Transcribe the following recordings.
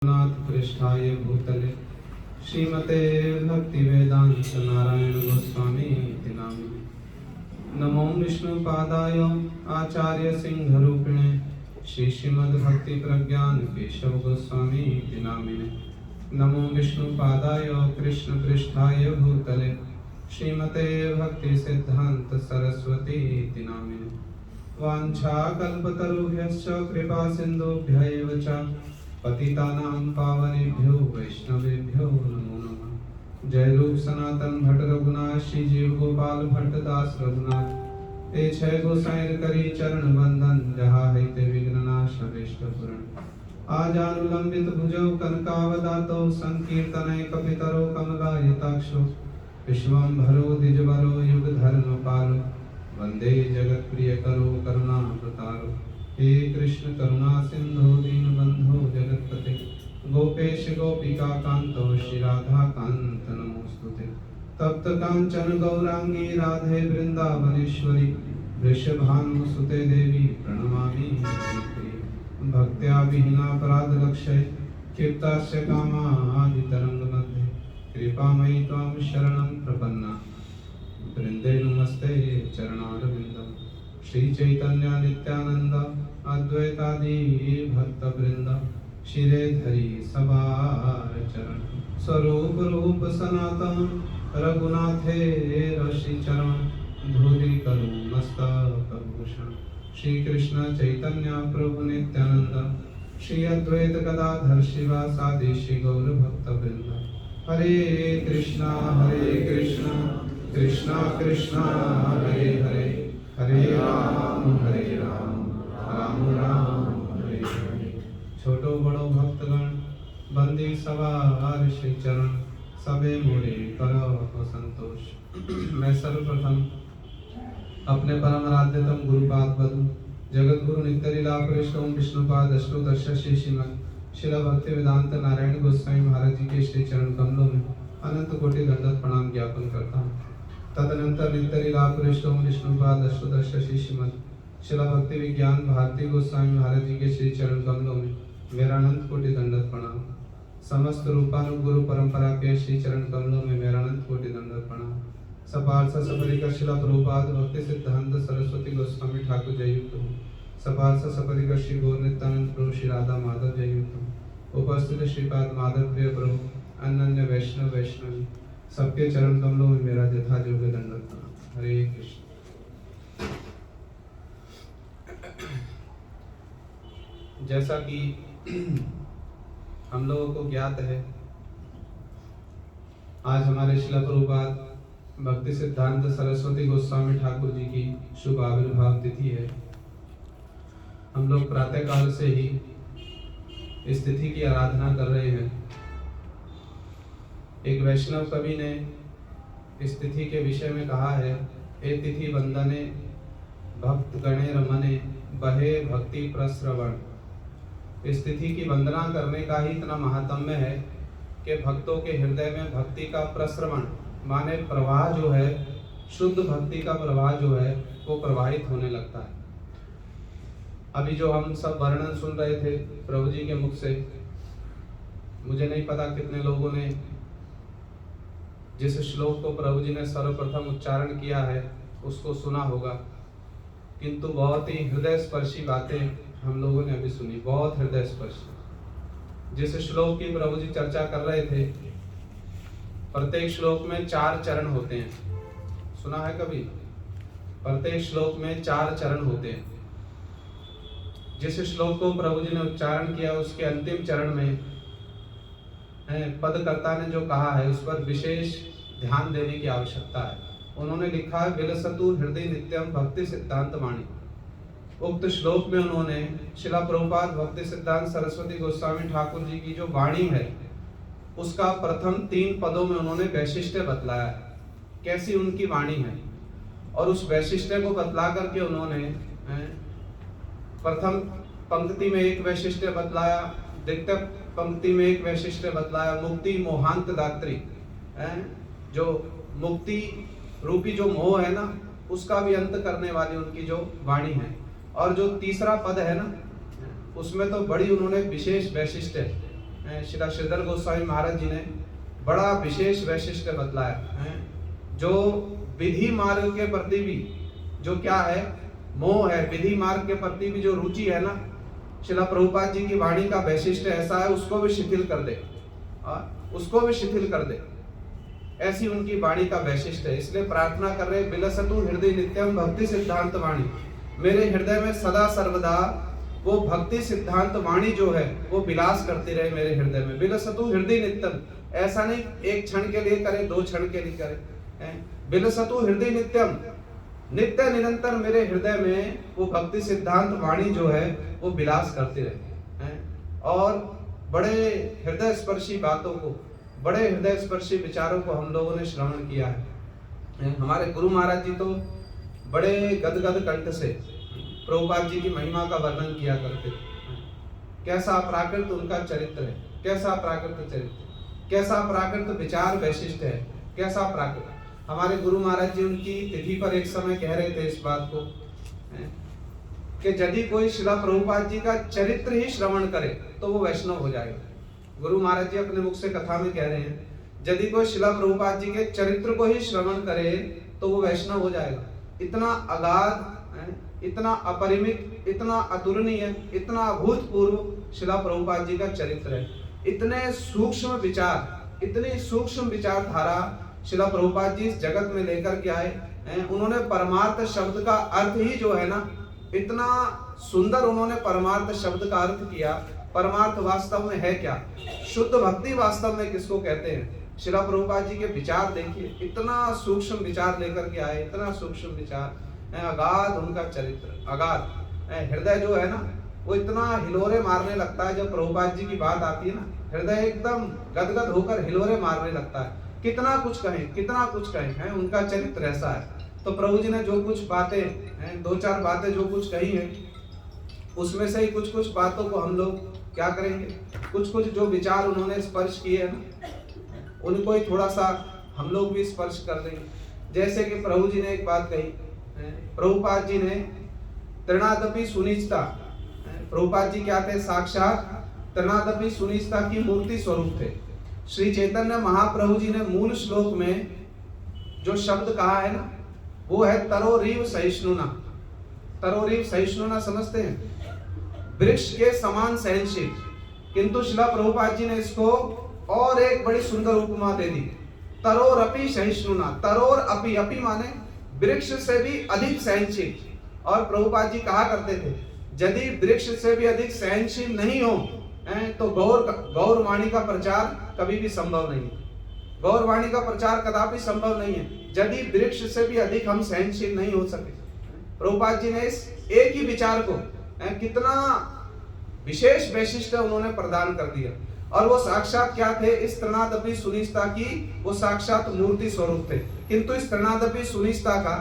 नाथ पृष्ठाय भूतले श्रीमते भक्ति वेदांत नारायण गोस्वामी इति नामिने। नमो विष्णुपादाय आचार्य सिंह रूपिणे श्री श्रीमद् भक्ति प्रज्ञान केशव गोस्वामी इति नामिने। नमो विष्णुपादाय कृष्ण पृष्ठाय भूतले श्रीमते भक्ति सिद्धांत सरस्वती इति नामिने। वाञ्छाकल्पतरुभ्यश्च कृपा सिन्धुभ्य एव च पतितानां पावनेभ्यो वैष्णवेभ्यो नमो नमः। जय रूप सनातन भट्ट रघुनाथ श्री जीव गोपाल भट्ट दास रघुनाथ ए छह गोसाई करी चरण बंदन जहाँ है ते विघ्ननाश अभीष्ट पूर्ण। आजानुलंबित भुजौ कनकावदातो संकीर्तनय कपितरो कमलायताक्षो विश्वम्भरो द्विजबरो युगधर्म पालो वंदे जगत प्रिय करो करुणावतारो। हे कृष्ण करुणा सिंधु दीनबंधो जगत्पते गोपेश गोपिका कांतो श्री राधा कांत नमोस्तुते। तप्त कांचन गौरांगी राधे वृंदावनेश्वरी वृषभानुसुते देवी प्रणमामि हरिप्रिये। भक्त्या विहीनापराध लक्ष्य क्षिप्तास्य कामादितरंग मध्ये कृपामयि त्वां शरणं प्रपन्ना वृंदे नमस्ते चरणारविंदम। श्री चैतन्य नित्यानंद अद्वैतादि भक्त वृंद शिरे धरी सवार चरण। स्वरूप रूप सनातन रघुनाथे ऋषि चरण धूलि करु मस्तक भूषण। श्री कृष्ण चैतन्य प्रभु नित्यानंद श्री अद्वैत गदाधर शिवासादि श्री गौर भक्त वृंद। हरे कृष्णा कृष्णा कृष्णा हरे हरे हरे राम राम राम हरे हरे। छोटो बड़ो भक्तगण बंदी सवार श्री चरण सबे मोरे करो संतोष। मैं सर्वप्रथम अपने परम आराध्यतम गुरुपाद बधु जगत गुरु नित्य लीला पृष्ठ ओम विष्णुपाद अष्टोदश श्री श्रीमद शिला भक्ति वेदांत नारायण गोस्वामी महाराज जी के श्री चरण कमलों में अनंत कोटि दंडवत प्रणाम ज्ञापन करता हूँ। तदनंतर नित्य लीला पृष्ठ ओम विष्णुपाद अष्टोदश श्री श्रीमद शिला भक्ति विज्ञान भारती गोस्वामी महाराज जी के श्री चरण कमलों में मेरा अनंत कोटि दंडवत प्रणाम। समस्त रूपानुगुरु परंपरा के श्री चरण कमलों में मेरा अनंत कोटि दंडवत प्रणाम। सपार्थ सपरिकर शिला प्रभुपाद भक्ति सिद्धांत सरस्वती गोस्वामी ठाकुर जययुक्त हूँ। सपार्थ सपरिकर श्री गौर नित्यानंद प्रभु श्री राधा माधव जययुक्त हूँ। उपस्थित श्रीपाद माधव प्रिय प्रभु अनन्य वैष्णव वैष्णवी सबके चरण कमलों में मेरा यथा योग्य दंडवत प्रणाम। हरे कृष्ण। जैसा कि हम लोगों को ज्ञात है, आज हमारे शिला प्रभुपाद भक्ति सिद्धांत सरस्वती गोस्वामी ठाकुर जी की शुभ आविर्भाव तिथि है। हम लोग प्रातः काल से ही इस तिथि की आराधना कर रहे हैं। एक वैष्णव कवि ने इस तिथि के विषय में कहा है, ए तिथि वंदने भक्त गणे रमने बहे भक्ति प्रश्रवण। इस तिथि की वंदना करने का ही इतना महात्म्य है कि भक्तों के हृदय में भक्ति का प्रश्रवण माने प्रवाह जो है, शुद्ध भक्ति का प्रवाह जो है वो प्रवाहित होने लगता है। अभी जो हम सब वर्णन सुन रहे थे प्रभु जी के मुख से, मुझे नहीं पता कितने लोगों ने जिस श्लोक को प्रभु जी ने सर्वप्रथम उच्चारण किया है उसको सुना होगा, किंतु बहुत ही हृदय स्पर्शी बातें हम लोगों ने अभी सुनी, बहुत हृदय स्पर्शी। जिस श्लोक की प्रभु जी चर्चा कर रहे थे, प्रत्येक श्लोक में 4 चरण होते हैं। सुना है कभी? प्रत्येक श्लोक में 4 चरण होते हैं। जिस श्लोक को प्रभु जी ने उच्चारण किया उसके अंतिम चरण में पदकर्ता ने जो कहा है उस पर विशेष ध्यान देने की आवश्यकता है। उन्होंने लिखा है, विलसतु हृदय नित्यम भक्ति सिद्धांत वाणी। उक्त श्लोक में उन्होंने शिला प्रभुपाद भक्ति सिद्धांत सरस्वती गोस्वामी ठाकुर जी की जो वाणी है उसका प्रथम 3 पदों में उन्होंने वैशिष्ट्य बतलाया है, कैसी उनकी वाणी है। और उस वैशिष्ट्य को बतला करके उन्होंने प्रथम पंक्ति में एक वैशिष्ट्य बतलाया, द्वितीय पंक्ति में एक वैशिष्ट्य बतलाया, मुक्ति मोहांत दात्री, जो मुक्ति रूपी जो मोह है ना उसका भी अंत करने वाली उनकी जो वाणी है। और जो तीसरा पद है ना उसमें तो बड़ी उन्होंने विशेष वैशिष्ट श्री श्रीधर गोस्वामी महाराज जी ने बड़ा विशेष वैशिष्ट्य बतलाया है। जो विधि मार्ग के प्रति भी जो क्या है मोह है, विधि मार्ग के प्रति भी जो रुचि है ना, श्रील प्रभुपाद जी की वाणी का वैशिष्ट्य ऐसा है, उसको भी शिथिल कर दे, उसको भी शिथिल कर दे, ऐसी उनकी वाणी का वैशिष्ट्य है। इसलिए प्रार्थना कर रहे, बिलसतु हृदय नित्यम भक्ति सिद्धांत वाणी, मेरे हृदय में सदा सर्वदा वो भक्ति सिद्धांत वाणी जो है वो विलास करती रहे मेरे हृदय में। बिलसतु हृदय नित्यम, ऐसा नहीं एक क्षण के लिए करे, 2 क्षण के लिए करे, बिलसतु हृदय नित्यम, नित्य निरंतर मेरे हृदय में वो भक्ति सिद्धांत वाणी जो है वो विलास करती रहे। और बड़े हृदय स्पर्शी बातों को, बड़े हृदय स्पर्शी विचारों को हम लोगों ने श्रवण किया है। हमारे गुरु महाराज जी तो बड़े गदगद कंठ से प्रभुपाद जी की महिमा का वर्णन किया करते। कैसा प्राकृत उनका चरित्र है, कैसा प्राकृत चरित्र, कैसा प्राकृत विचार वैशिष्ट है, कैसा प्राकृत। हमारे गुरु महाराज जी उनकी तिथि पर एक समय कह रहे थे इस बात को कि यदि कोई श्रील प्रभुपाद जी का चरित्र ही श्रवण करे तो वो वैष्णव हो जाएगा। गुरु महाराज जी अपने मुख से कथा में कह रहे हैं, यदि कोई श्रील प्रभुपाद जी के चरित्र को ही श्रवण करे तो वो वैष्णव हो जाएगा। इतना अगाध, इतना अपरिमित, इतना अतुलनीय, इतना अभूतपूर्व श्रील प्रभुपाद जी का चरित्र है। इतने सूक्ष्म विचार, इतनी सूक्ष्म विचारधारा श्रील प्रभुपाद जी इस जगत में लेकर के आए। उन्होंने परमार्थ शब्द का अर्थ ही जो है ना, इतना सुंदर उन्होंने परमार्थ शब्द का अर्थ किया। परमार्थ वास्तव में है क्या, शुद्ध भक्ति वास्तव में किसको कहते हैं, श्रील प्रभुपाद जी के विचार देखिए, इतना सूक्ष्म विचार लेकर के आए, इतना सूक्ष्म विचार, अगाध उनका चरित्र, अगाध। हृदय जो है ना वो इतना हिलोरे मारने लगता है जब प्रभुपाद जी की बात आती है ना, हृदय एकदम गदगद होकर हिलोरे मारने लगता है। कितना कुछ कहें, कितना कुछ कहें, है उनका चरित्र ऐसा है। तो प्रभु जी ने जो कुछ बातें हैं, 2-4 बातें जो कुछ कही हैं, उसमें से ही कुछ कुछ बातों को हम लोग क्या करेंगे, कुछ कुछ जो विचार उन्होंने स्पर्श किए हैं ना, उनको ही थोड़ा सा हम लोग भी स्पर्श कर देंगे। जैसे कि प्रभु जी ने एक बात कही, प्रभुपाद जी ने तृणादपि सुनिचता, प्रभुपाद जी क्या थे, साक्षात तृणादपि सुनिचता की मूर्ति स्वरूप थे। श्री चैतन्य महाप्रभु जी ने मूल श्लोक में जो शब्द कहा है ना, वो है तरोरीव सहिष्णुना। तरोरीव सहिष्णुना समझते हैं, वृक्ष के समान सहनशील। किंतु श्रील प्रभुपाद जी ने इसको और एक बड़ी सुंदर उपमा दे दी, तरोरपि सहिष्णुना। तरोर अपि, अपि माने वृक्ष से भी अधिक सहनशील। और प्रभुपाद जी कहा करते थे, यदि वृक्ष से भी अधिक सहनशील नहीं हो तो गौर वाणी का प्रचार कभी भी संभव नहीं है। गौर वाणी का प्रचार कदापि संभव नहीं है यदि वृक्ष से भी अधिक हम सहनशील नहीं हो सके। प्रभुपाद जी ने इस एक ही विचार को कितना विशेष वैशिष्ट्य उन्होंने प्रदान कर दिया। और वो साक्षात क्या थे, इस तृणादपि सुनिचता की वो साक्षात मूर्ति स्वरूप थे। किंतु इस तृणादपि सुनिचता का,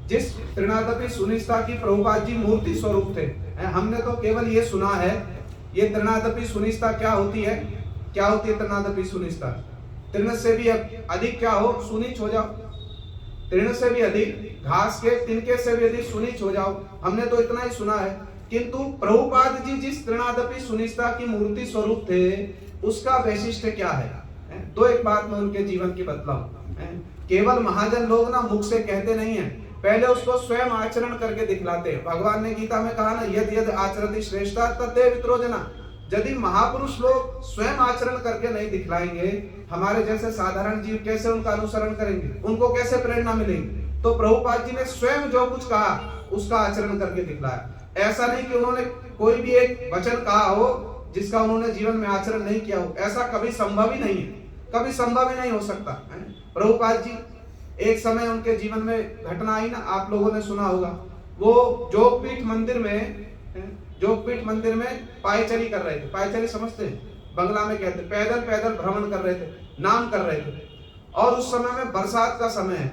जिस तृणादपि सुनिचता की प्रभुपाद जी मूर्ति स्वरूप थे, हमने तो केवल ये सुना है। ये तृणादपि सुनिचता क्या होती है, क्या होती है तृणादपि सुनिचता, तृण से भी अधिक क्या हो, सुनीच हो जाओ। तृण से भी अधिक, घास के तिनके से भी अधिक सुनीच हो जाओ, हमने तो इतना ही सुना है। किंतु प्रभुपाद जी जिस तृणादपि सुनिचता की मूर्ति स्वरूप थे, उसका वैशिष्ट्य क्या है, तो एक बात मैं उनके जीवन की बतलाऊं। केवल महाजन लोग ना मुख से कहते नहीं है, पहले उसको स्वयं आचरण करके दिखलाते हैं। भगवान ने गीता में कहा ना, यद यद आचरति श्रेष्ठा तत्ते वित्रो जना। यदि महापुरुष लोग स्वयं आचरण करके नहीं दिखलाएंगे, हमारे जैसे साधारण जीव कैसे उनका अनुसरण करेंगे, उनको कैसे प्रेरणा मिलेगी। तो प्रभुपाद जी ने स्वयं जो कुछ कहा उसका आचरण करके दिखलाया। ऐसा नहीं कि उन्होंने कोई भी एक वचन कहा हो जिसका उन्होंने जीवन में आचरण नहीं किया हो, ऐसा कभी संभव ही नहीं है, कभी संभव ही नहीं हो सकता। प्रभुपाद जी एक समय उनके जीवन में घटना आई ना, आप लोगों ने सुना होगा। वो जोगपीठ मंदिर में पायचरी कर रहे थे। पायचरी समझते हैं, बंगला में कहते, पैदल पैदल भ्रमण कर रहे थे, नाम कर रहे थे। और उस समय में बरसात का समय है,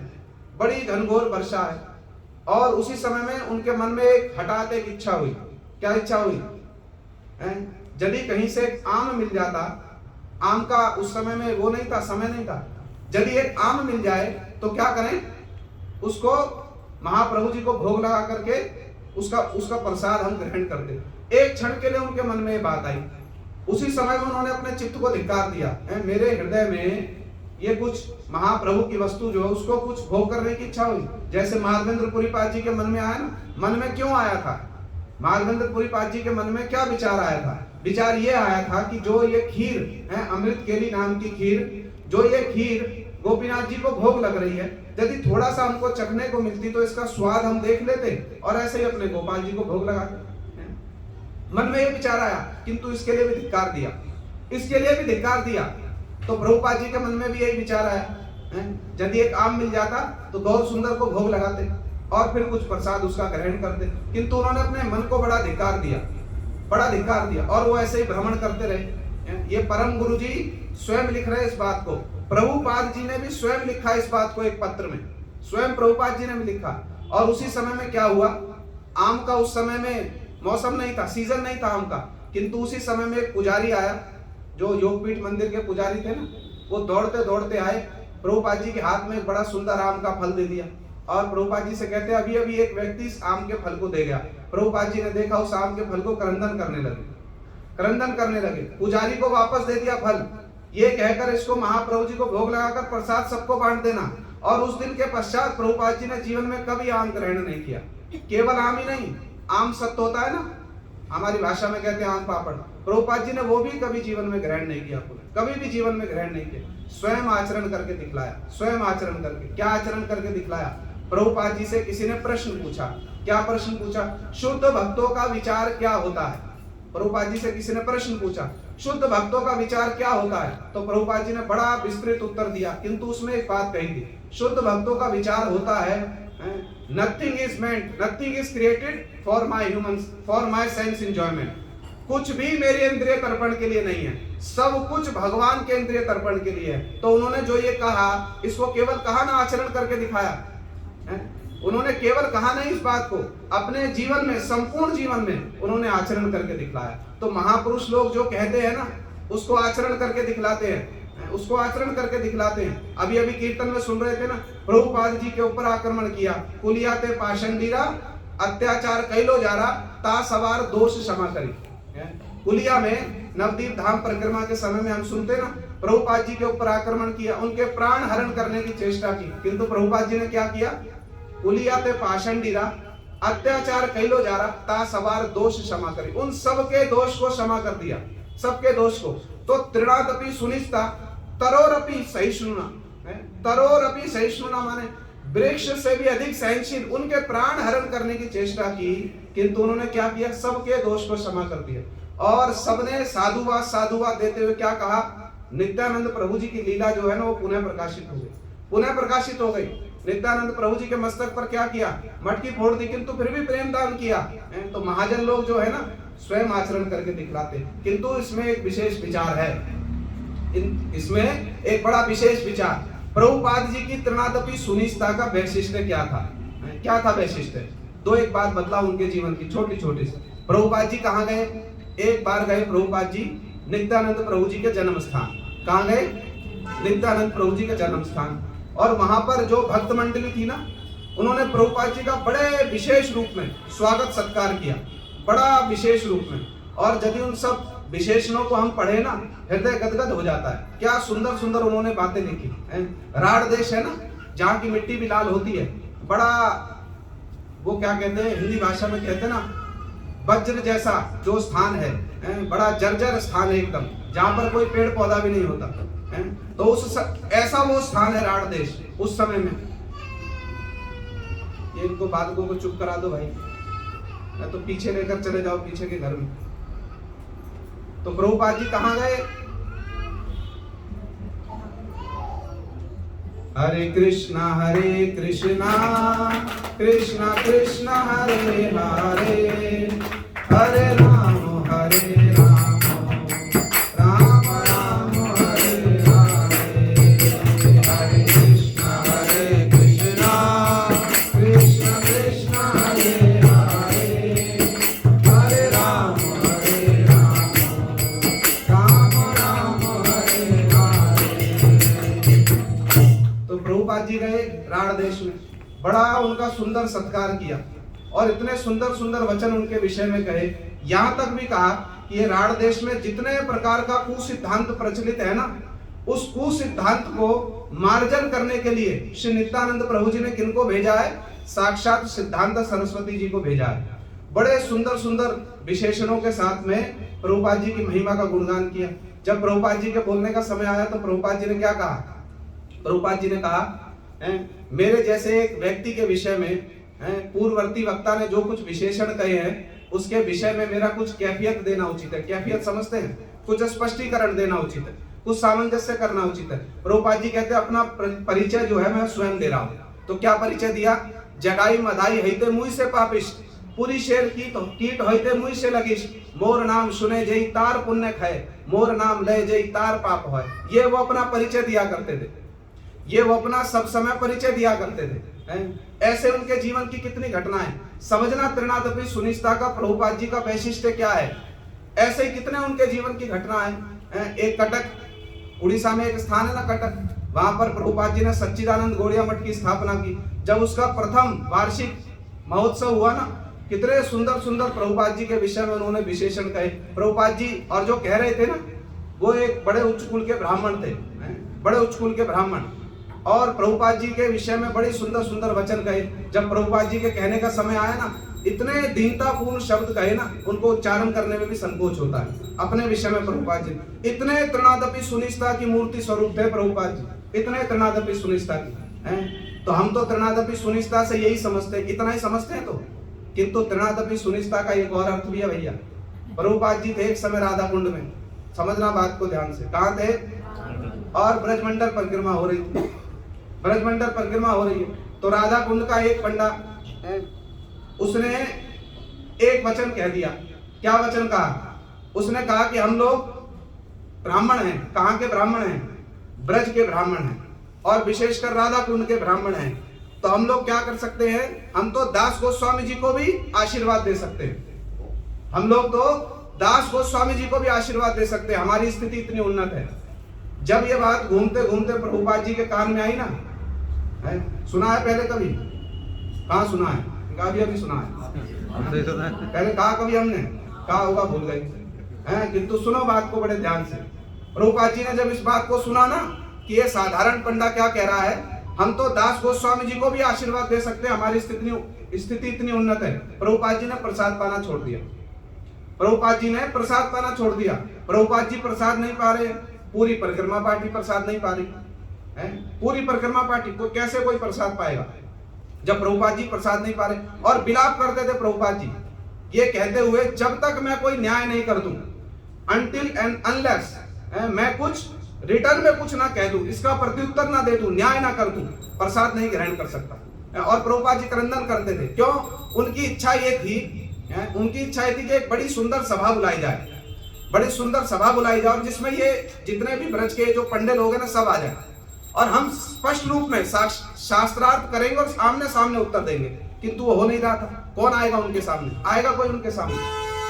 बड़ी घनघोर वर्षा है। और उसी समय में उनके मन में एक हठात एक इच्छा हुई। क्या इच्छा हुई, यदि कहीं से एक आम मिल जाता, आम का उस समय में वो नहीं था, समय नहीं था, यदि एक आम मिल जाए तो क्या करें, उसको महाप्रभु जी को भोग लगा करके उसका प्रसाद हम ग्रहण कर दें। एक क्षण के लिए उनके मन में ये बात आई। उसी समय में उन्होंने अपने चित्त को धिक्कार दिया, मेरे हृदय में ये कुछ महाप्रभु की वस्तु जो है उसको कुछ भोग करने की इच्छा हुई। जैसे माधवेंद्रपुरी पाद जी के मन में आया ना, मन में क्यों आया था? माधवेंद्रपुरी पाद जी के मन में क्या विचार आया था? विचार ये आया था कि जो ये खीर है, अमृत केली नाम की खीर, जो ये खीर गोपीनाथ जी को भोग लग रही है, यदि थोड़ा सा हमको चखने को मिलती तो इसका स्वाद हम देख लेते और ऐसे ही अपने गोपाल जी को भोग लगाते। मन में ये विचार आया, किंतु इसके लिए भी धिक्कार दिया, इसके लिए भी धिक्कार दिया। तो प्रभुपाद जी के मन में भी यही विचार आया, यदि एक आम मिल जाता तो गौर सुंदर को भोग लगाते और फिर कुछ प्रसाद उसका ग्रहण करते, किंतु उन्होंने अपने मन को बड़ा धिक्कार दिया, बड़ा धिक्कार दिया और वो ऐसे ही भ्रमण करते रहे। ये परम गुरु जी स्वयं लिख रहे इस बात को, प्रभुपाद जी ने भी स्वयं लिखा इस बात को एक पत्र में, स्वयं प्रभुपाद जी ने भी लिखा। और उसी समय में क्या हुआ, आम का उस समय में मौसम नहीं था, सीजन नहीं था आम का, किंतु उसी समय में एक पुजारी आया, जो योगपीठ मंदिर के पुजारी थे ना, वो दौड़ते दौड़ते आए, प्रभुपाद जी के हाथ में एक बड़ा सुंदर आम का फल दे दिया और प्रभुपाद जी से कहते हैं अभी अभी एक व्यक्ति इस आम के फल को दे गया। प्रभुपाद जी ने देखा, उस आम के फल को क्रंदन करने लगे, क्रंदन करने लगे। पुजारी को वापस दे दिया फल, ये कहकर इसको महाप्रभु जी को भोग लगाकर प्रसाद सबको बांट देना। और उस दिन के पश्चात प्रभुपाद जी ने जीवन में कभी आम ग्रहण नहीं किया। केवल आम ही नहीं, आम सत्य होता है ना, हमारी भाषा में कहते हैं आम पापड़, प्रभुपाद जी ने वो भी कभी जीवन में ग्रहण नहीं किया, कभी भी जीवन में ग्रहण नहीं किया। स्वयं आचरण करके दिखलाया, स्वयं आचरण करके। क्या आचरण करके दिखलाया? प्रभुपाद जी से किसी ने प्रश्न पूछा, क्या प्रश्न पूछा? शुद्ध भक्तों का विचार क्या होता है? प्रभुपाद जी से किसी ने प्रश्न पूछा, शुद्ध भक्तों का विचार क्या होता है? तो प्रभुपाद जी ने बड़ा विस्तृत उत्तर दिया, किंतु उसमें एक बात कही थी, शुद्ध भक्तों का विचार होता है nothing is meant, nothing is created for my humans, for my sense enjoyment. कुछ भी मेरे इंद्रिय तर्पण के लिए नहीं है, सब कुछ भगवान के इंद्रिय तर्पण के लिए है। तो उन्होंने जो ये कहा, इसको केवल कहा ना, आचरण करके दिखाया। उन्होंने केवल कहा नहीं, इस बात को अपने जीवन में, संपूर्ण जीवन में उन्होंने आचरण करके दिखलाया। तो महापुरुष लोग जो कहते हैं ना, उसको आचरण करके दिखलाते हैं, उसको आचरण करके दिखलाते हैं। अभी अभी कीर्तन में सुन रहे थे ना, प्रभुपाद जी के ऊपर आक्रमण किया, कुलियाते पाषंडीरा, अत्याचार कैलो जारा, ता सवार दोष क्षमा करी। कुलिया में नवदीप धाम परिक्रमा के समय में हम सुनते ना, प्रभुपाद जी के ऊपर आक्रमण किया, उनके प्राण हरण करने की चेष्टा की, किंतु प्रभुपाद जी ने क्या किया? कुलियाते पाषंडीरा, अत्याचार कैलो जारा, ता सवार दोष क्षमा करी। उन सबके दोष को क्षमा कर दिया, सबके दोष को। तो तृणादपि सुनिष्ठा तरोरपि सहिष्णुना, तरोरपि सहिष्णुना माने वृक्ष से भी अधिक सहनशील, उनके प्राण हरण करने की चेष्टा की, किंतु उन्होंने क्या किया? सबके दोष को क्षमा कर दिया। और सबने साधुवाद साधुवाद देते हुए क्या कहा? नित्यानंद प्रभु जी की लीला जो है ना, वो पुनः प्रकाशित हो गई, पुनः प्रकाशित हो गई। नित्यानंद प्रभु जी के मस्तक पर क्या किया? मटकी फोड़ दी, किंतु फिर भी प्रेम दान किया। तो महाजन लोग जो है ना, स्वयं आचरण करके दिखलाते, किंतु इसमें एक विशेष विचार है, इसमें एक बड़ा विशेष विचार। प्रभुपाद जी की तृणादपि सुनिष्ठा का वैशिष्ट्य क्या था? क्या था वैशिष्ट्य? दो एक बात बदला उनके जीवन की, छोटी छोटी सी। प्रभुपाद जी कहाँ गए? एक बार गए प्रभुपाद जी नित्यानंद प्रभु जी के जन्म स्थान। कहाँ गए? नित्यानंद प्रभु जी के जन्म स्थान। और वहां पर जो भक्त मंडली थी ना, उन्होंने प्रभुपाद जी का बड़े विशेष रूप में स्वागत सत्कार किया, बड़ा विशेष रूप में। और यदि उन सब विशेषणों को हम पढ़े ना, हृदय गदगद हो जाता है। क्या सुंदर सुंदर उन्होंने बातें लिखी। राढ़ देश है ना, जहाँ की मिट्टी भी लाल होती है, बड़ा वो क्या कहते हैं, हिंदी भाषा में कहते हैं ना, वज्र जैसा जो स्थान है, बड़ा जर्जर स्थान है एकदम, जहाँ पर कोई पेड़ पौधा भी नहीं होता। तो उस ऐसा वो स्थान है राढ़ देश उस समय में। ये इनको बालकों को चुप करा दो भाई, या तो पीछे लेकर चले जाओ पीछे के घर में। तो प्रभुपाद जी कहाँ गए? हरे कृष्णा कृष्णा कृष्णा हरे हरे, हरे राम राम राम हरे हरे। हरे कृष्णा कृष्णा कृष्णा हरे हरे, हरे राम राम हरे हरे। तो प्रभुपाद जी गए राढ़ देश में, बड़ा उनका सुंदर सत्कार किया और इतने सुंदर सुंदर वचन उनके विषय में कहे। यहाँ तक भी कहा कि ये राढ़ देश में जितने प्रकार का कुसिद्धांत प्रचलित है ना, उस कुसिद्धांत को मार्जन करने के लिए श्री नित्यानंद प्रभु जी ने किनको भेजा है? साक्षात सिद्धांत सरस्वती जी को भेजा है। बड़े सुंदर सुंदर विशेषणों के साथ में प्रभुपाद जी की महिमा का गुणगान किया। जब प्रभुपाद जी के बोलने का समय आया तो प्रभुपाद जी ने क्या कहा? प्रभुपाद जी ने कहा, मेरे जैसे एक व्यक्ति के विषय में पूर्ववर्ती वक्ता ने जो कुछ विशेषण कहे हैं उसके विषय में मेरा कुछ कैफियत देना उचित है। कैफियत समझते हैं? कुछ स्पष्टीकरण देना उचित है, कुछ सामंजस्य करना उचित है। प्रभुपाद जी कहते हैं अपना परिचय जो है मैं स्वयं दे रहा हूं। तो क्या परिचय दिया? जगाई मधाई हईते मुई से पापिष्ट, पूरी शेर कीट हईते मुई से लगिश, मोर नाम सुने जई तार पुण्य खाए, मोर नाम ले जई तार पाप होय। ये वो अपना परिचय दिया करते थे, ये वो अपना सब समय परिचय दिया करते थे। ऐसे उनके जीवन की कितनी घटनाएं समझना। त्रिनादपि सुनिश्ता का प्रभुपाद जी का वैशिष्ट्य क्या है, ऐसे ही कितने उनके जीवन की घटनाएं। एक कटक उड़ीसा में एक स्थान है ना कटक, वहां पर प्रभुपाद जी ने सच्चिदानंद गौड़िया मठ की स्थापना की। जब उसका प्रथम वार्षिक महोत्सव हुआ ना, कितने सुंदर सुंदर प्रभुपाद जी के विषय में उन्होंने विशेषण कहे। प्रभुपाद जी और जो कह रहे थे ना, वो एक बड़े उच्च कुल के ब्राह्मण थे, बड़े उच्च कुल के ब्राह्मण, और प्रभुपाद जी के विषय में बड़ी सुंदर सुंदर वचन कहे। जब प्रभुपाद जी के कहने का समय आया ना, इतने दीनतापूर्ण शब्द कहे ना, उनको उच्चारण करने में भी संकोच होता है। अपने विषय में प्रभुपाद जी इतने त्रिनादपि सुनिश्ता की मूर्ति स्वरूप थे प्रभुपाद जी, इतने त्रिनादपि सुनिश्ता की। तो हम तो त्रिनादपि सुनिश्ता से यही समझते, इतना ही समझते हैं। तो किंतु त्रिनादपि सुनिश्ता का एक और अर्थ भी है भैया। प्रभुपाद जी थे एक समय राधा कुंड में, समझना बात को ध्यान से, कहाँ थे? और ब्रजमंडल परिक्रमा हो रही थी, ब्रजमंडल परिक्रमा हो रही है। तो राधा कुंड का एक पंडा उसने एक वचन कह दिया। क्या वचन कहा? उसने कहा कि हम लोग ब्राह्मण हैं। कहाँ के ब्राह्मण हैं? ब्रज के ब्राह्मण हैं, और विशेषकर राधा कुंड के ब्राह्मण हैं। तो हम लोग क्या कर सकते हैं? हम तो दास गोस्वामी जी को भी आशीर्वाद दे सकते हैं। हम लोग तो दास गोस्वामी जी को भी आशीर्वाद दे सकते हैं, हमारी स्थिति इतनी उन्नत है। जब ये बात घूमते घूमते प्रभुपाद जी के कान में आई ना, सुना है पहले कभी? कहाँ सुना है? अभी सुना है, पहले कहा कभी हमने? कहा होगा, भूल गए। किंतु सुनो बात को बड़े ध्यान से। प्रभुपाद जी ने जब इस बात को सुना ना कि ये साधारण पंडा क्या कह रहा है, हम तो दास गोस्वामी जी को भी आशीर्वाद दे सकते हैं, हमारी स्थिति इतनी उन्नत है। प्रभुपाद जी ने प्रसाद पाना छोड़ दिया। प्रभुपाद जी ने प्रसाद पाना छोड़ दिया। प्रभुपाद जी प्रसाद नहीं पा रहे, पूरी परिक्रमा पार्टी प्रसाद नहीं पा रही है। पूरी परिक्रमा पार्टी को कैसे कोई प्रसाद पाएगा जब प्रभुपाद जी प्रसाद नहीं पा रहे? और विलाप करते थे प्रभुपाद जी, ये कहते हुए, जब तक मैं कोई न्याय नहीं कर दूं, अनटिल एंड अनलेस मैं कुछ रिटर्न में कुछ ना कह दूं, इसका प्रत्युत्तर ना दे दूं, न्याय ना कर दूं, प्रसाद नहीं ग्रहण कर सकता। और प्रभुपाद जी क्रंदन करते थे। क्यों? उनकी इच्छा ये थी, उनकी इच्छा ये थी कि एक बड़ी सुंदर सभा बुलाई जाए, बड़ी सुंदर सभा बुलाई जाए, और जिसमें ये जितने भी ब्रज के जो पंडे लोग हैं ना, सब आ जाए, और हम स्पष्ट रूप में शास्त्रार्थ करेंगे और आमने सामने उत्तर देंगे। किंतु वो हो नहीं रहा था। कौन आएगा उनके सामने? आएगा कोई उनके सामने?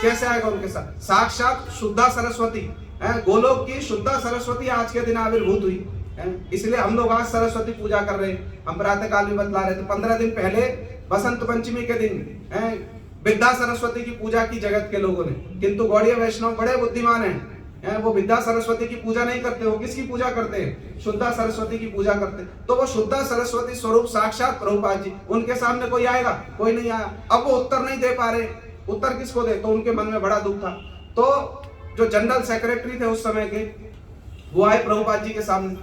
कैसे आएगा उनके साथ? साक्षात शुद्धा सरस्वती, गोलोक की शुद्धा सरस्वती आज के दिन आविर्भूत हुई। इसलिए हम लोग आज सरस्वती पूजा कर रहे हैं। हम प्रातः काल में बतला रहे थे, 15 दिन पहले बसंत पंचमी के दिन विद्या सरस्वती की पूजा की जगत के लोगों ने। किंतु गौड़ीय वैष्णव बड़े बुद्धिमान हैं, वो विद्या सरस्वती की पूजा नहीं करते। वो किसकी पूजा करते हैं? शुद्धा सरस्वती की पूजा करते हैं। तो वो शुद्धा सरस्वती स्वरूप साक्षात प्रभुपाद जी, उनके सामने कोई आएगा? कोई नहीं आया। अब वो उत्तर नहीं दे पा रहे, उत्तर किसको दे? तो उनके मन में बड़ा दुख था। तो जो जनरल सेक्रेटरी थे उस समय के, वो आए प्रभुपाद जी के सामने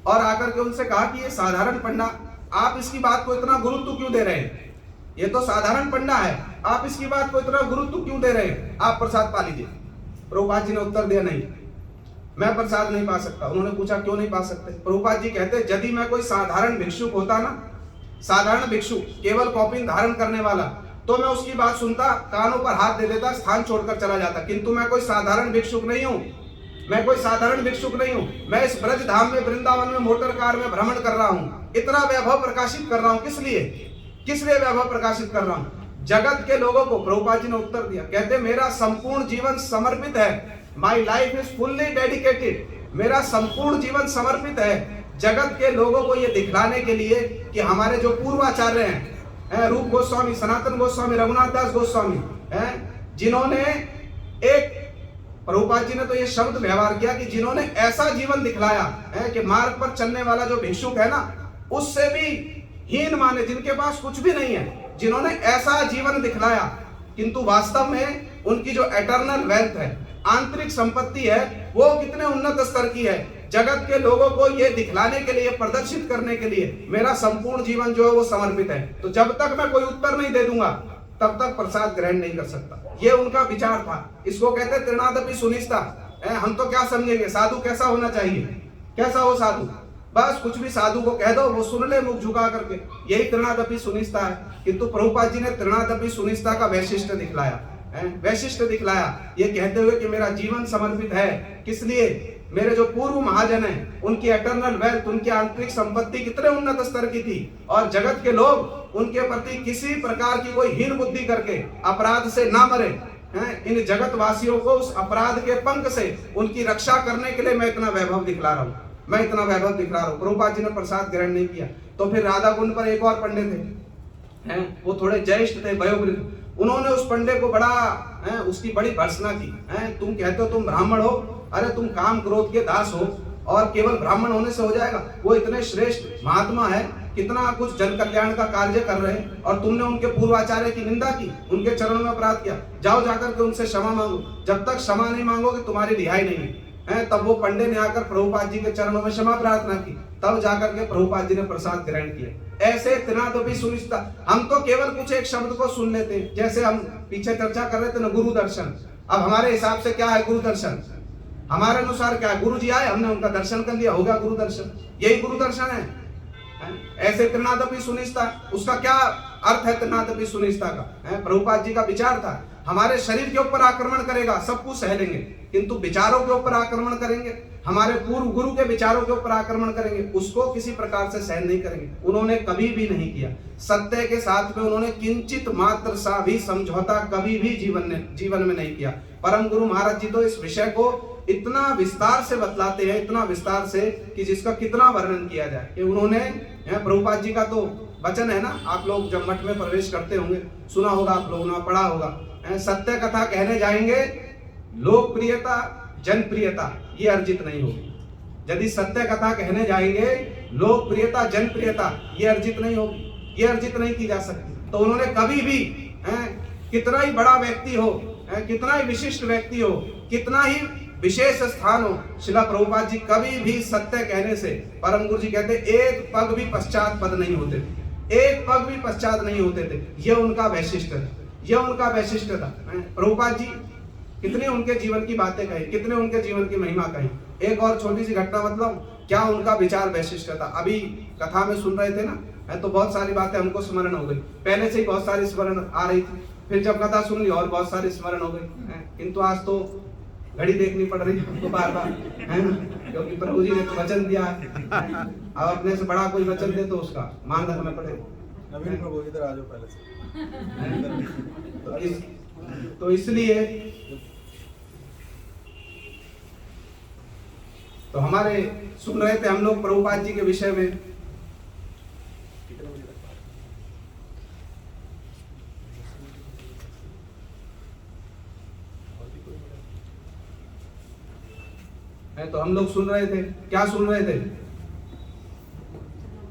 और आकर के उनसे कहा कि ये साधारण पंडा, आप इसकी बात को इतना गुरुत्व क्यों दे रहे हैं? ये तो साधारण पंडा है, आप इसकी बात को इतना गुरुत्व क्यों दे रहे हैं? आप प्रसाद पा लीजिए। प्रभुपाद जी ने उत्तर दिया, नहीं, मैं प्रसाद नहीं पा सकता। उन्होंने पूछा, क्यों नहीं पा सकते? प्रभुपाद जी कहते, यदि मैं कोई साधारण भिक्षुक होता ना, साधारण भिक्षुक, केवल कॉपिन धारण करने वाला, तो मैं उसकी बात सुनता, कानों पर हाथ दे देता, स्थान छोड़कर चला जाता। किंतु मैं कोई साधारण भिक्षुक नहीं हूं, मैं कोई साधारण भिक्षुक नहीं हूं। मैं इस ब्रज धाम में, वृंदावन में मोटर कार में भ्रमण कर रहा हूं, इतना वैभव प्रकाशित कर रहा हूं। किस लिए? किस लिए वैभव प्रकाशित कर रहा हूं? जगत के लोगों को। प्रभुपाद जी ने उत्तर दिया, कहते मेरा संपूर्ण जीवन समर्पित है, my life is fully dedicated. मेरा संपूर्ण जीवन समर्पित है जगत के लोगों को ये दिखलाने के लिए कि हमारे जो पूर्वाचार्य हैं, रूप गोस्वामी, सनातन गोस्वामी, रघुनाथ दास गोस्वामी, जिन्होंने एक प्रभुपाद जी ने तो ये शब्द व्यवहार किया कि जिन्होंने ऐसा जीवन दिखलाया है कि मार्ग पर चलने वाला जो भिक्षुक है ना, उससे भी हीन माने, जिनके पास कुछ भी नहीं है, जिन्होंने ऐसा जीवन दिखलाया, किंतु वास्तव में उनकी जो एटर्नल वेल्थ है, आंतरिक संपत्ति है, वो कितने उन्नत स्तर की है। जगत के लोगों को ये दिखलाने के लिए, प्रदर्शित करने के लिए मेरा संपूर्ण जीवन जो है वो समर्पित है। तो जब तक मैं कोई उत्तर नहीं दे दूंगा तब तक प्रसाद ग्रहण नहीं कर सकता। ये उनका विचार था। इसको कहते हैं तृणादपि सुनिष्ठा। हम तो क्या समझेंगे साधु कैसा होना चाहिए, कैसा हो साधु, बस कुछ भी साधु को कह दो वो सुन ले मुख झुका करके, यही तृणादपि सुनिष्ठा है। किंतु प्रभुपाद जी ने तृणादपि सुनिष्ठा का वैशिष्ट्य दिखलाया, वैशिष्ट्य दिखलाया, ये कहते हुए कि मेरा जीवन समर्पित है किस लिए, मेरे जो पूर्व महाजन हैं उनकी एटर्नल वेल्थ, उनकी आंतरिक संपत्ति कितने उन्नत स्तर की थी, और जगत के लोग उनके प्रति किसी प्रकार की कोई हीन बुद्धि करके अपराध से ना मरे। इन जगत वासियों को उस अपराध के पंख से उनकी रक्षा करने के लिए मैं इतना वैभव दिखला रहा हूँ, मैं इतना वैभव दिखला रहा हूँ। प्रभुपाद जी ने प्रसाद ग्रहण नहीं किया। तो फिर राधा कुंड पर एक और पंडित थे, वो थोड़े ज्येष्ठ थे, वयोवृद्ध। उन्होंने उस पंडित को बड़ा उसकी बड़ी भर्त्सना की। तुम कहते हो तुम ब्राह्मण हो, अरे तुम काम क्रोध के दास हो, और केवल ब्राह्मण होने से हो जाएगा? वो इतने श्रेष्ठ महात्मा है, कितना कुछ जन कल्याण का कार्य कर रहे हैं, और तुमने उनके पूर्वाचार्य की निंदा की, उनके चरणों में अपराध किया। जाओ जाकर के उनसे क्षमा मांगो, जब तक क्षमा नहीं मांगोगे तुम्हारी रिहाई नहीं है। तब वो पंडित ने आकर प्रभुपाद जी के चरणों में क्षमा प्रार्थना की, तब जाकर के प्रभुपाद जी ने प्रसाद ग्रहण किया। ऐसे तृणादपि सुनिष्ठा। हम तो केवल कुछ एक शब्द को सुन लेते हैं, जैसे हम पीछे चर्चा कर रहे थे ना, गुरु दर्शन। अब हमारे हिसाब से क्या है गुरु दर्शन, हमारे अनुसार क्या है, गुरु जी आए, हमने उनका दर्शन कर लिया, होगा गुरु दर्शन, यही गुरु दर्शन है। ऐसे तृणादपि सुनिष्ठा, उसका क्या अर्थ है तृणादपि सुनिष्ठा का? प्रभुपाद जी का विचार था, हमारे शरीर के ऊपर आक्रमण करेगा सब कुछ सह लेंगे, किंतु विचारों के ऊपर आक्रमण करेंगे, हमारे पूर्व गुरु के विचारों के ऊपर आक्रमण करेंगे, उसको किसी प्रकार से सहन नहीं करेंगे। उन्होंने कभी भी नहीं किया। सत्य के साथ में उन्होंने किंचित मात्र सा भी समझौता कभी भी जीवन में नहीं किया। परम गुरु महाराज जी तो इस विषय को इतना विस्तार से बतलाते हैं, इतना विस्तार से कि जिसका कितना वर्णन किया जाए। कि उन्होंने, प्रभुपाद जी का तो वचन है ना, आप लोग जब मठ में प्रवेश करते होंगे, सुना होगा, आप लोगों ने पढ़ा होगा, सत्य कथा कहने जाएंगे, लोकप्रियता जनप्रियता ये अर्जित नहीं होगी। यदि सत्य कथा कहने जाएंगे, लोकप्रियता जनप्रियता ये अर्जित नहीं होगी, ये अर्जित नहीं की जा सकती। तो उन्होंने कभी भी कितना ही बड़ा व्यक्ति हो, कितना ही विशिष्ट व्यक्ति हो, कितना ही विशेष स्थान हो, शिला प्रभुपाद जी कभी भी सत्य कहने से, परम गुरु जी कहते एक पग भी पश्चात पद नहीं होते थे, एक पग भी पश्चात नहीं होते थे। यह उनका वैशिष्ट्य था, यह उनका वैशिष्ट्य था। प्रभुपाद जी कितने उनके जीवन की बातें कही, कितने उनके जीवन की महिमा कही। एक और छोटी सी घटना, मतलब क्या उनका विचार वैशिष्ट्य था। अभी कथा में सुन रहे थे ना, तो बहुत सारी बातें हमको स्मरण हो गई, पहले से ही बहुत सारी स्मरण आ रही थी, फिर जब कथा सुन ली और बहुत सारी स्मरण हो गई। किंतु आज तो घड़ी देखनी पड़ रही है हमको बार बार, है ना, क्योंकि प्रभु जी ने तो वचन दिया है। अब अपने से बड़ा कोई वचन दे तो उसका मान रखना पड़ेगा। नवीन प्रभु इधर आ जाओ पहले से। तो इसलिए तो हमारे सुन रहे थे हम लोग प्रभुपाद जी के विषय में। तो हम लोग सुन रहे थे, क्या सुन रहे थे,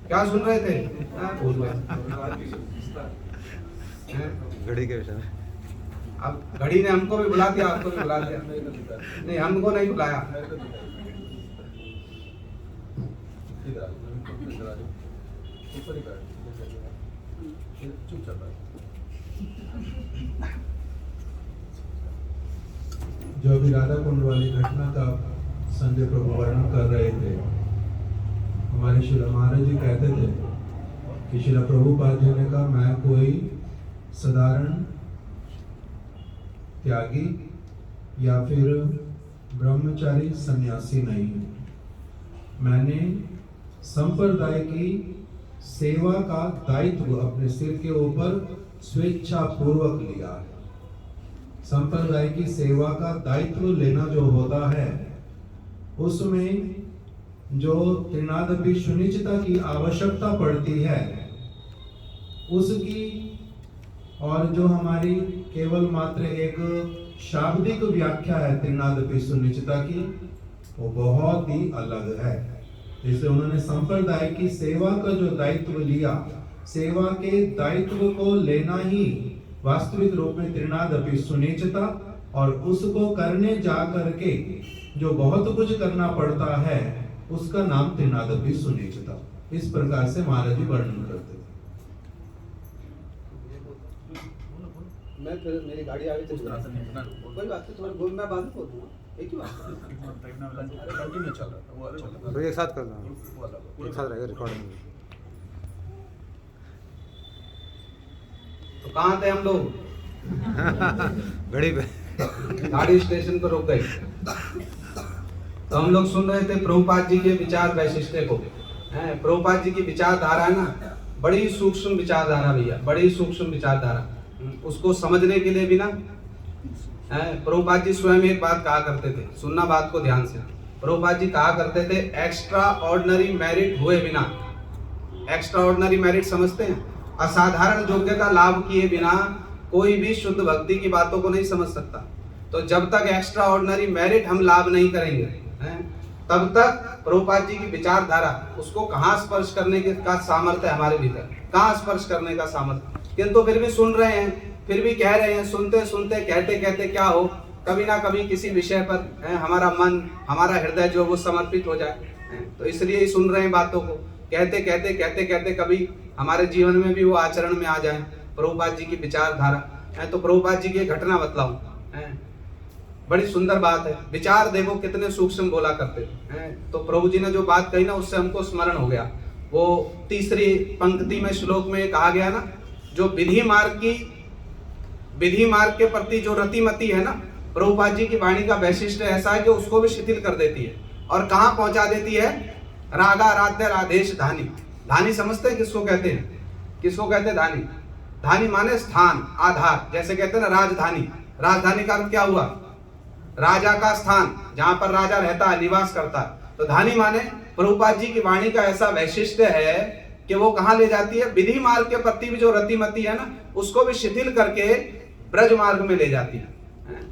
क्या सुन रहे थे? घड़ी के विषय में। अब घड़ी ने हमको भी बुला दिया, आपको भी बुला दिया। नहीं, हमको नहीं बुलाया। जो अभी राधा कुंड वाली घटना का संजय प्रभु वर्णन कर रहे थे, हमारे शिला महाराज जी कहते थे कि शिला प्रभुपाद जी ने कहा, मैं कोई साधारण त्यागी या फिर ब्रह्मचारी सन्यासी नहीं हूँ। मैंने संप्रदाय की सेवा का दायित्व अपने सिर के ऊपर स्वेच्छा पूर्वक लिया है। संप्रदाय की सेवा का दायित्व लेना जो होता है, उसमें जो तृणादपि सुनिश्चिता की आवश्यकता पड़ती है, उसकी, और जो हमारी केवल मात्र एक शाब्दिक व्याख्या है त्रिनादपि सुनिश्चिता की, वो बहुत ही अलग है। जैसे उन्होंने संप्रदाय की सेवा का जो दायित्व लिया, सेवा के दायित्व को लेना ही वास्तविक रूप में त्रिनादपि सुनिश्चिता, और उसको करने जा करके जो बहुत कुछ करना पड़ता है उसका नाम त्रिनादपि सुनिश्चिता। इस प्रकार से महाराज जी वर्णन करते थे। मैं फिर मेरी गाड़ी आ गई तो कोई बात नहीं, थोड़ा बोल मैं बाद में बोल दूंगा, एक ही बात कंटिन्यू चल रहा था, वो चल रहा था। एक साथ कर लो, एक साथ रहेगा रिकॉर्डिंग। तो कहाँ थे हम लोग? घड़ी पे गाड़ी स्टेशन पर रुक गई। तो हम लोग सुन रहे थे प्रभुपाद जी के विचार वैशिष्ट्य को। प्रभुपाद जी की विचारधारा है ना, बड़ी सूक्ष्म विचारधारा भैया, बड़ी सूक्ष्म विचारधारा। उसको समझने के लिए भी ना, प्रभुपाद जी स्वयं एक बात कहा करते थे, सुनना बात को ध्यान से। प्रभुपाद जी कहा करते थे, एक्स्ट्रा ऑर्डिनरी मेरिट हुए बिना, एक्स्ट्रा ऑर्डिनरी मेरिट समझते हैं, असाधारण योग्यता लाभ किए बिना कोई भी शुद्ध भक्ति की बातों को नहीं समझ सकता। तो जब तक एक्स्ट्रा ऑर्डिनरी मेरिट हम लाभ नहीं करेंगे, तब तक प्रभुपाद जी की विचारधारा, उसको कहाँ स्पर्श करने का सामर्थ्य है हमारे भीतर, कहाँ स्पर्श करने का सामर्थ्य। किंतु फिर भी सुन रहे हैं, फिर भी कह रहे हैं, सुनते सुनते कहते कहते क्या हो, कभी ना कभी किसी विषय पर हमारा मन, हमारा हृदय जो वो समर्पित हो जाए। तो इसलिए ही सुन रहे हैं बातों को, कहते कहते कहते कहते कभी हमारे जीवन में भी वो आचरण में आ जाए प्रभुपाद जी की विचारधारा। तो प्रभुपाद जी की एक घटना बतलाऊं, बड़ी सुंदर बात है। विचार देखो कितने सूक्ष्म बोला करते हैं। तो प्रभु जी ने जो बात कही ना, उससे हमको स्मरण हो गया। वो तीसरी पंक्ति में श्लोक में कहा गया ना, जो विधि मार्ग के प्रति जो रतिमति है ना, प्रभुपाद जी की वाणी का वैशिष्ट्य ऐसा है कि उसको भी शिथिल कर देती है। और कहाँ पहुंचा देती है? रागा राध्य राधेश धानी। धानी समझते हैं किसको कहते हैं? किसको कहते हैं धानी? धानी माने स्थान, आधार। जैसे कहते हैं ना राजधानी, राजधानी का अर्थ क्या हुआ? राजा का स्थान, जहां पर राजा रहता है, निवास करता है। तो धानी माने प्रभुपाद जी की वाणी का ऐसा वैशिष्ट्य है कि वो कहाँ ले जाती है? विधि मार्ग के प्रति भी जो रतिमति है ना, उसको भी शिथिल करके ब्रज मार्ग में ले जाती है,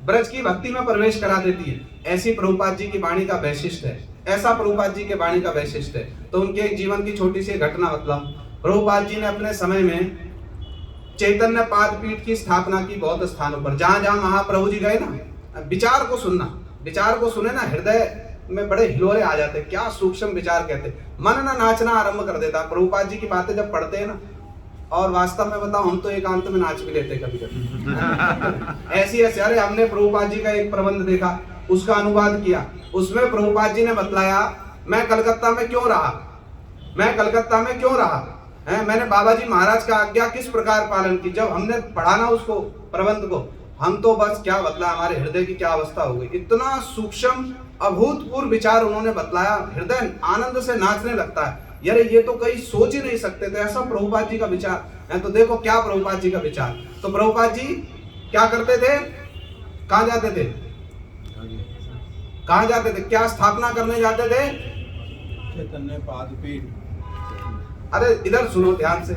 ब्रज की भक्ति में प्रवेश करा देती है। ऐसी प्रभुपाद जी की वाणी का वैशिष्ट्य है, ऐसा प्रभुपाद जी के वाणी का वैशिष्ट्य है। तो उनके एक जीवन की छोटी सी घटना बतलाऊं। प्रभुपाद जी ने अपने समय में चैतन्य पाद पीठ की स्थापना की बहुत स्थानों पर। जहां जहां महाप्रभु जी गए ना, विचार को सुनना, विचार को सुने ना, हृदय में बड़े हिलोरे आ जाते। क्या सूक्ष्म विचार कहते, मन ना नाचना आरंभ कर देता। प्रभुपाद जी की बातें जब पढ़ते हैं ना, और वास्तव में बताओ, हम तो एकांत में नाच भी लेते कभी कभी। ऐसी ऐसे, अरे हमने प्रभुपाद जी का एक प्रबंध देखा, उसका अनुवाद किया। उसमें प्रभुपाद जी ने बतलाया, मैं कलकत्ता में क्यों रहा, मैं कलकत्ता में क्यों रहा है, मैंने बाबा जी महाराज का आज्ञा किस प्रकार पालन की। जब हमने पढ़ा ना उसको प्रबंध को, हम तो बस क्या बतला, हमारे हृदय की क्या अवस्था हो गई। इतना सूक्ष्म अभूतपूर्व विचार उन्होंने बतलाया, हृदय आनंद से नाचने लगता है। यार ये तो कहीं सोच ही नहीं सकते थे, ऐसा प्रभुपाद जी का विचार है। तो देखो क्या प्रभुपाद जी का विचार। तो प्रभुपाद जी क्या करते थे, कहाँ जाते थे, कहाँ जाते थे, क्या स्थापना करने जाते थे? चैतन्य पाद पीठ। अरे इधर सुनो ध्यान से।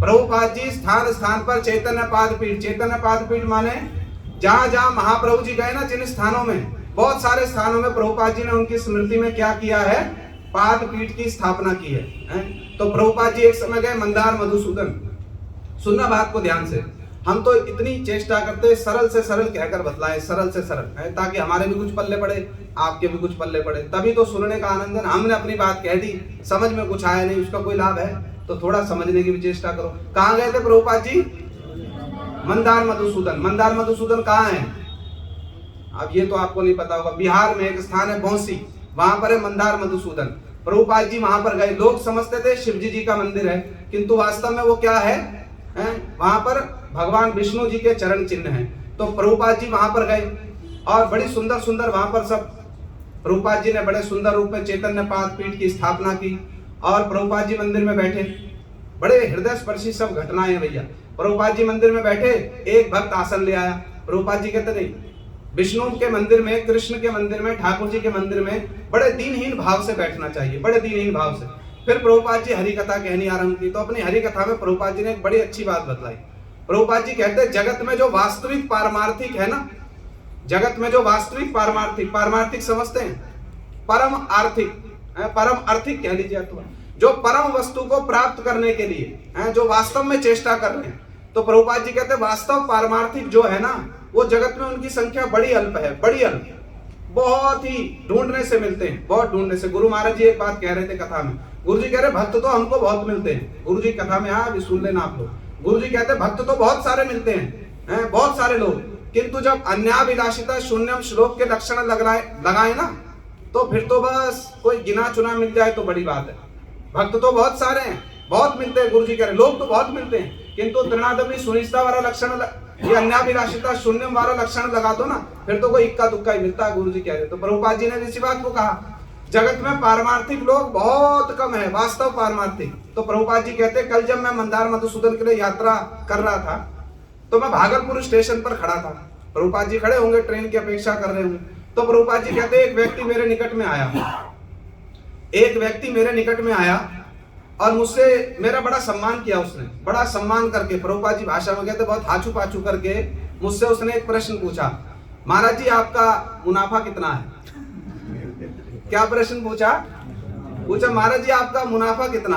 प्रभुपाद जी स्थान स्थान पर चैतन्य पाद पीठ। चैतन्य पाद पीठ माने जहां जहां महाप्रभु जी गए ना, जिन स्थानों में, बहुत सारे स्थानों में प्रभुपाद जी ने उनकी स्मृति में क्या किया है? पाद पीठ की स्थापना की है। तो प्रभुपाद जी एक समय गए मंदार मधुसूदन। सुनना बात को ध्यान से। हम तो इतनी चेष्टा करते सरल से सरल कहकर बतलाएं, सरल से सरल, ताकि हमारे भी कुछ पल्ले पड़े, आपके भी कुछ पल्ले पड़े, तभी तो सुनने का आनंद है। हमने अपनी बात कह दी, समझ में कुछ आया नहीं, उसका कोई लाभ है? तो थोड़ा समझने की भी चेष्टा करो। कहाँ गए थे प्रभुपाद जी? मंदार मधुसूदन। मंदार मधुसूदन कहाँ है? अब ये तो आपको नहीं पता होगा। बिहार में एक स्थान है बौंसी, वहां पर है मंदार मधुसूदन। प्रभुपाद जी वहां पर गए। लोग समझते थे शिवजी जी का मंदिर है, किंतु वास्तव में वो क्या है? वहां पर भगवान विष्णु जी के चरण चिन्ह हैं। तो प्रभुपाद जी वहां पर गए और बड़ी सुंदर सुंदर वहां पर सब प्रभुपाद जी ने बड़े सुंदर रूप में चैतन्य पाद पीठ की स्थापना की। और प्रभुपाद जी मंदिर में बैठे, बड़े हृदय स्पर्शी सब घटनाएं हैं भैया। प्रभुपाद जी मंदिर में बैठे, एक भक्त आसन ले आया। प्रभुपाद जी कहते नहीं, विष्णु के मंदिर में, कृष्ण के मंदिर में, ठाकुर जी के मंदिर में बड़े दीनहीन भाव से बैठना चाहिए, बड़े दीनहीन भाव से। फिर प्रभुपाद जी हरि कथा कहनी आरंभ की। तो अपनी हरि कथा में प्रभुपाद जी ने एक बड़ी अच्छी बात बतलाई। प्रभुपाद जी कहते हैं, जगत में जो वास्तविक पारमार्थिक है ना, जगत में जो वास्तविक पारमार्थिक, पारमार्थिक समझते हैं, परम आर्थिक, परम आर्थिक कह लीजिए, तो जो परम वस्तु को प्राप्त करने के लिए जो वास्तव में चेष्टा कर रहे हैं, तो प्रभुपाद जी कहते हैं वास्तव पारमार्थिक जो है ना, वो जगत में उनकी संख्या बड़ी अल्प है, बड़ी अल्प, बहुत ही ढूंढने से मिलते हैं, बहुत ढूंढने से। गुरु महाराज जी एक बात कह रहे थे कथा में, गुरु जी कह रहे भक्त तो हमको बहुत मिलते हैं, गुरु जी कथा में अभी सुन लेना आप लोग। गुरु जी कहते भक्त तो बहुत सारे मिलते हैं, बहुत सारे लोग, किंतु जब अन्याभिलाषिता शून्यम श्लोक के लक्षण लगाए ना, तो फिर तो बस कोई गिना चुना मिल जाए तो बड़ी बात है। भक्त तो बहुत सारे हैं, बहुत मिलते हैं, गुरु जी कह रहे लोग तो बहुत मिलते हैं, किंतु त्रिनादमी सुनिश्चिता वाला लक्षण, ये अन्याभिलाषिता शून्यम वाला लक्षण लगा दो ना, फिर तो कोई इक्का दुक्का ही मिलता है, गुरु जी कह रहे। तो प्रभुपाद जी ने इसी बात को कहा, जगत में पारमार्थिक लोग बहुत कम है, वास्तव पारमार्थिक। तो प्रभुपाद जी कहते कल जब मैं मंदार मधुसूदन के लिए यात्रा कर रहा था, तो मैं भागलपुर स्टेशन पर खड़ा था, प्रभुपाद जी खड़े होंगे, ट्रेन की अपेक्षा कर रहे होंगे, तो प्रभुपाद जी कहते एक व्यक्ति मेरे निकट में आया, एक व्यक्ति मेरे निकट में आया और मुझसे मेरा बड़ा सम्मान किया, उसने बड़ा सम्मान करके, प्रभुपाद जी भाषा में कहते बहुत हाचू पाचू करके मुझसे उसने एक प्रश्न पूछा, महाराज जी आपका मुनाफा कितना है? क्या प्रश्न पूछा? महाराज जी आपका मुनाफा कितना है?